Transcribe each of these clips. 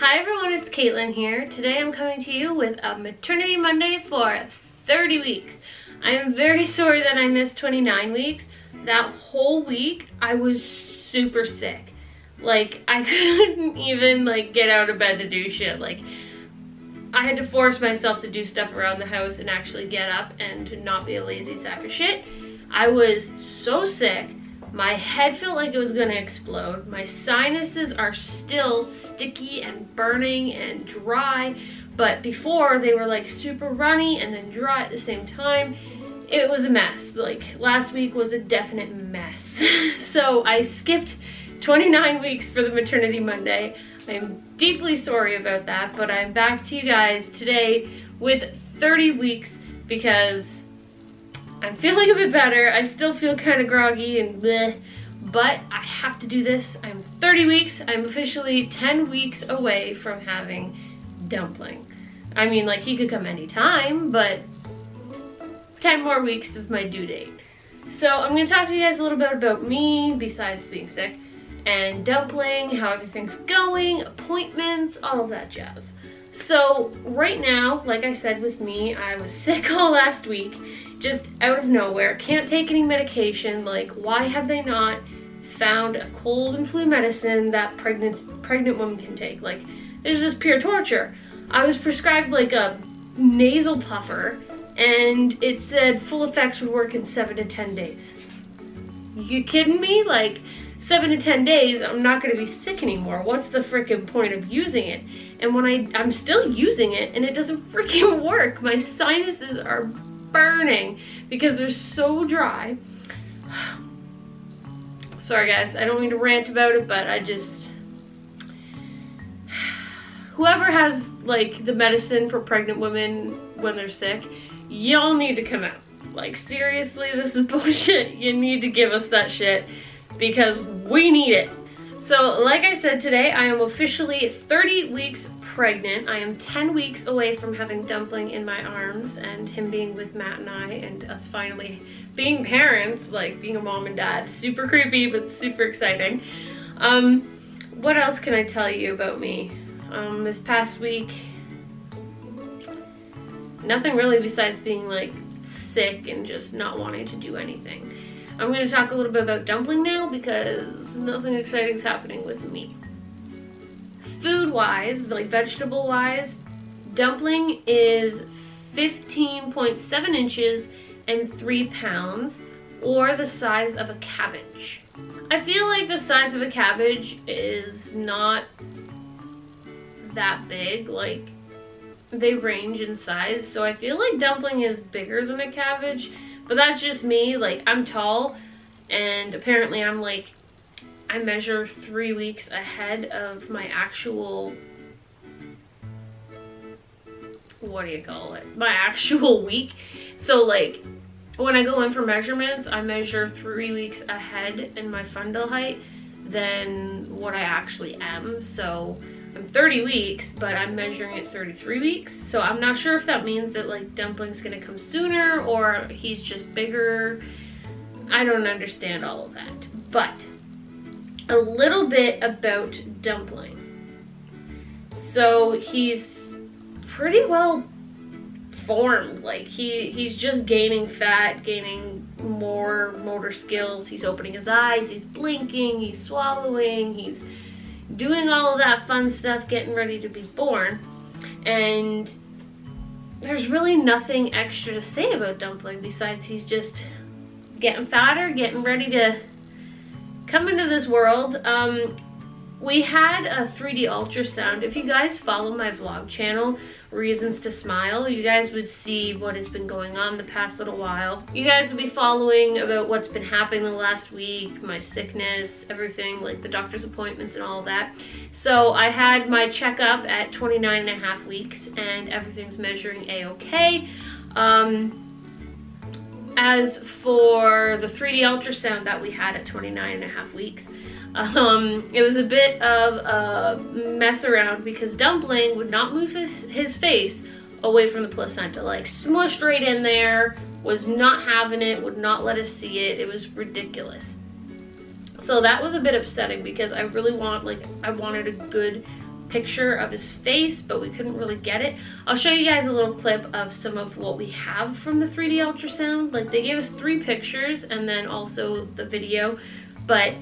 Hi everyone, it's Caitlyn here. Today I'm coming to you with a Maternity Monday for 30 weeks. I am very sorry that I missed 29 weeks. That whole week I was super sick. Like, I couldn't even get out of bed to do shit. Like, I had to force myself to do stuff around the house and actually get up and to not be a lazy sack of shit. I was so sick. My head felt like it was gonna explode. My sinuses are still sticky and burning and dry, but before they were like super runny and then dry at the same time. It was a mess. Like, last week was a definite mess. So I skipped 29 weeks for the Maternity Monday. I'm deeply sorry about that, but I'm back to you guys today with 30 weeks because I'm feeling a bit better. I still feel kind of groggy and bleh, but I have to do this. I'm 30 weeks. I'm officially 10 weeks away from having Dumpling. I mean, like, he could come anytime, but 10 more weeks is my due date. So I'm going to talk to you guys a little bit about me, besides being sick, and Dumpling, how everything's going, appointments, all of that jazz. So right now, like I said with me, I was sick all last week. Just out of nowhere, can't take any medication. Like, why have they not found a cold and flu medicine that pregnant women can take? Like, this is just pure torture. I was prescribed like a nasal puffer and it said full effects would work in 7 to 10 days. You kidding me? Like, 7 to 10 days, I'm not gonna be sick anymore. What's the freaking point of using it? And when I'm still using it and it doesn't freaking work. My sinuses are burning because they're so dry. Sorry guys, I don't mean to rant about it, but I just, whoever has like the medicine for pregnant women when they're sick, y'all need to come out. Like, seriously, this is bullshit. You need to give us that shit because we need it. So like I said, today I am officially 30 weeks pregnant. I am 10 weeks away from having Dumpling in my arms and him being with Matt and I and us finally being parents, like being a mom and dad. Super creepy, but super exciting. What else can I tell you about me? This past week, nothing really besides being like sick and just not wanting to do anything. I'm going to talk a little bit about Dumpling now because nothing exciting is happening with me. Food-wise, like vegetable-wise, Dumpling is 15.7 inches and 3 pounds, or the size of a cabbage. I feel like the size of a cabbage is not that big. Like, they range in size, so I feel like Dumpling is bigger than a cabbage, but that's just me. Like, I'm tall, and apparently I'm like, I measure 3 weeks ahead of my actual, what do you call it? My actual week. So like, when I go in for measurements, I measure 3 weeks ahead in my fundal height than what I actually am. So I'm 30 weeks, but I'm measuring at 33 weeks. So I'm not sure if that means that like Dumpling's gonna come sooner or he's just bigger. I don't understand all of that. But a little bit about Dumpling. So he's pretty well formed. Like, he's just gaining fat, gaining more motor skills. He's opening his eyes, he's blinking, he's swallowing, he's doing all of that fun stuff, getting ready to be born. And there's really nothing extra to say about Dumpling besides he's just getting fatter, getting ready to come into this world. We had a 3D ultrasound. If you guys follow my vlog channel, Reasons to Smile, you guys would see what has been going on the past little while. You guys would be following about what's been happening the last week, my sickness, everything, like the doctor's appointments and all of that. So I had my checkup at 29.5 weeks and everything's measuring a-okay. As for the 3D ultrasound that we had at 29.5 weeks, it was a bit of a mess around because Dumpling would not move his face away from the placenta. Like, smushed right in there, was not having it, would not let us see it. It was ridiculous. So that was a bit upsetting because I really wanted a good picture of his face, but we couldn't really get it. I'll show you guys a little clip of some of what we have from the 3D ultrasound. Like, they gave us 3 pictures and then also the video, but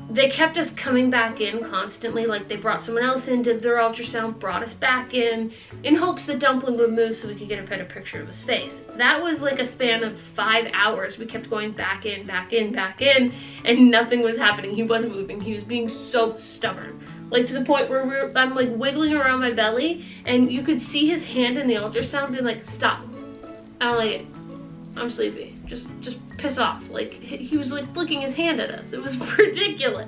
they kept us coming back in constantly. Like, they brought someone else in, did their ultrasound, brought us back in hopes that Dumpling would move so we could get a better picture of his face. That was like a span of 5 hours. We kept going back in, and nothing was happening. He wasn't moving. He was being so stubborn. Like, to the point where I'm like wiggling around my belly, and you could see his hand in the ultrasound being like, stop. I don't like it. I'm sleepy. Just piss off. Like, he was like flicking his hand at us. It was ridiculous.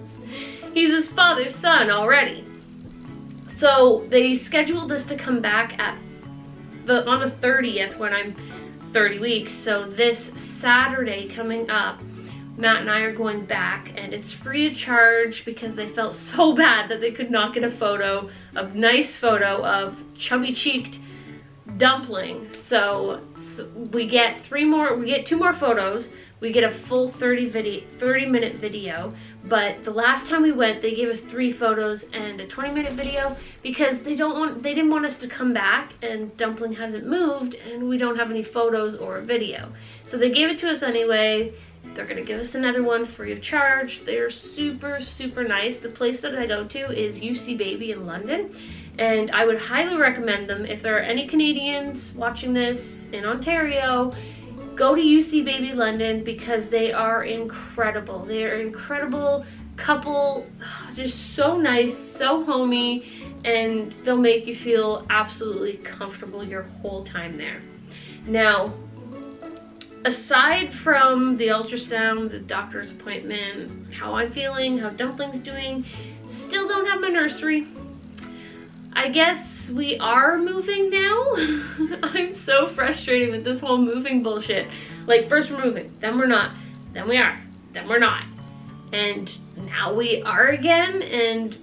He's his father's son already. So they scheduled us to come back on the 30th when I'm 30 weeks. So this Saturday coming up, Matt and I are going back, and it's free of charge because they felt so bad that they could not get a nice photo of chubby-cheeked Dumpling. So we get 2 more photos. We get a full 30-minute video, but the last time we went, they gave us 3 photos and a 20-minute video because they didn't want us to come back and Dumpling hasn't moved and we don't have any photos or a video. So they gave it to us anyway. They're gonna give us another one free of charge. They're super, super nice. The place that I go to is UcBaby in London, and I would highly recommend them. If there are any Canadians watching this in Ontario, go to UcBaby London because they are incredible. They are an incredible couple, just so nice, so homey, and they'll make you feel absolutely comfortable your whole time there. Now, aside from the ultrasound, the doctor's appointment, how I'm feeling, how Dumpling's doing, still don't have my nursery. I guess we are moving now. I'm so frustrated with this whole moving bullshit. Like, first we're moving, then we're not, then we are, then we're not. And now we are again, and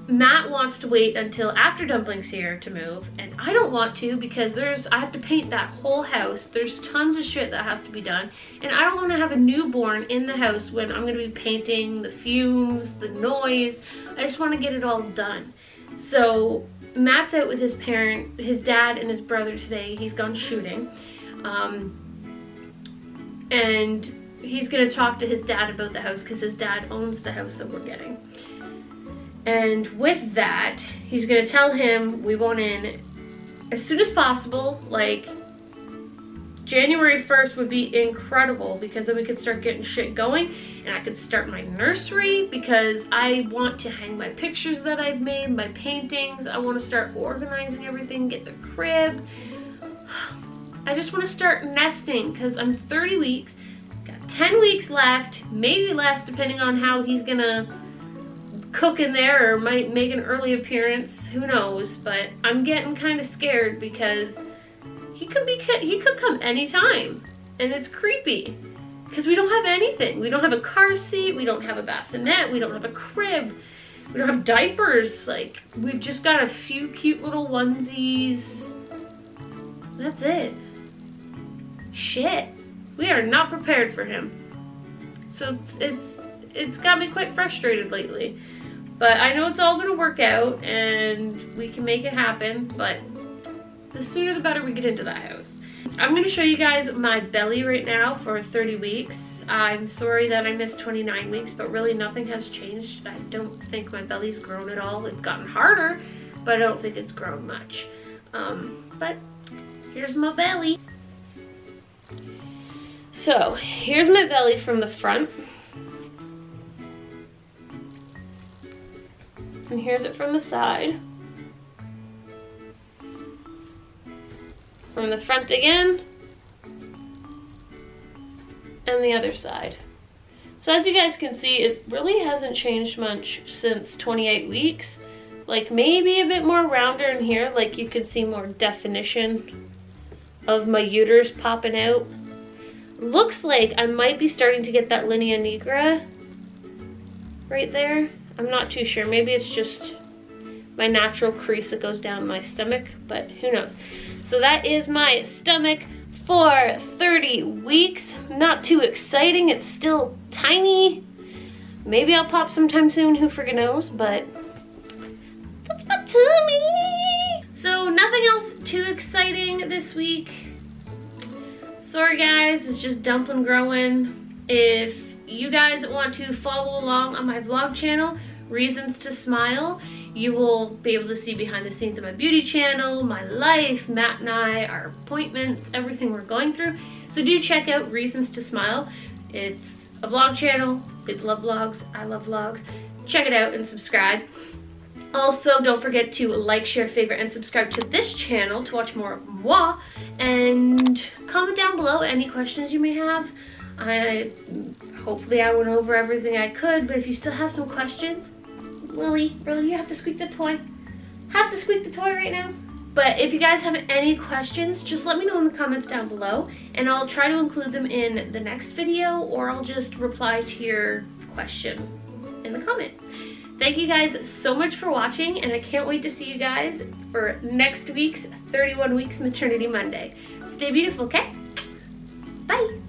Matt wants to wait until after Dumpling's here to move, and I don't want to because I have to paint that whole house. There's tons of shit that has to be done, and I don't want to have a newborn in the house when I'm going to be painting, the fumes, the noise. I just want to get it all done. So Matt's out with his dad and his brother today. He's gone shooting, and he's going to talk to his dad about the house because his dad owns the house that we're getting. And with that, he's gonna tell him we want in as soon as possible. Like, January 1st would be incredible because then we could start getting shit going, and I could start my nursery because I want to hang my pictures that I've made, my paintings. I want to start organizing everything, get the crib. I just want to start nesting because I'm 30 weeks, got 10 weeks left, maybe less depending on how he's gonna cook in there or might make an early appearance, who knows. But I'm getting kind of scared because he could come anytime, and it's creepy because we don't have anything. We don't have a car seat, we don't have a bassinet, we don't have a crib, we don't have diapers. Like, we've just got a few cute little onesies. That's it. Shit, we are not prepared for him. So it's got me quite frustrated lately. But I know it's all gonna work out and we can make it happen, but the sooner the better we get into that house. I'm gonna show you guys my belly right now for 30 weeks. I'm sorry that I missed 29 weeks, but really nothing has changed. I don't think my belly's grown at all. It's gotten harder, but I don't think it's grown much. But here's my belly. So here's my belly from the front. And here's it from the side. From the front again. And the other side. So as you guys can see, it really hasn't changed much since 28 weeks. Like, maybe a bit more rounder in here, like you can see more definition of my uterus popping out. Looks like I might be starting to get that linea nigra right there. I'm not too sure. Maybe it's just my natural crease that goes down my stomach, but who knows. So that is my stomach for 30 weeks. Not too exciting. It's still tiny. Maybe I'll pop sometime soon, who friggin' knows, but this week. Sorry guys, it's just dumpling growing. If you guys want to follow along on my vlog channel, Reasons to Smile, you will be able to see behind the scenes of my beauty channel, my life, Matt and I, our appointments, everything we're going through. So do check out Reasons to Smile. It's a vlog channel. People love vlogs. I love vlogs. Check it out and subscribe. Also, don't forget to like, share, favorite, and subscribe to this channel to watch more of moi. And comment down below any questions you may have. Hopefully I went over everything I could, but if you still have some questions, Lily, you have to squeak the toy. Have to squeak the toy right now. But if you guys have any questions, just let me know in the comments down below, and I'll try to include them in the next video, or I'll just reply to your question in the comment. Thank you guys so much for watching, and I can't wait to see you guys for next week's 31 Weeks Maternity Monday. Stay beautiful, okay? Bye.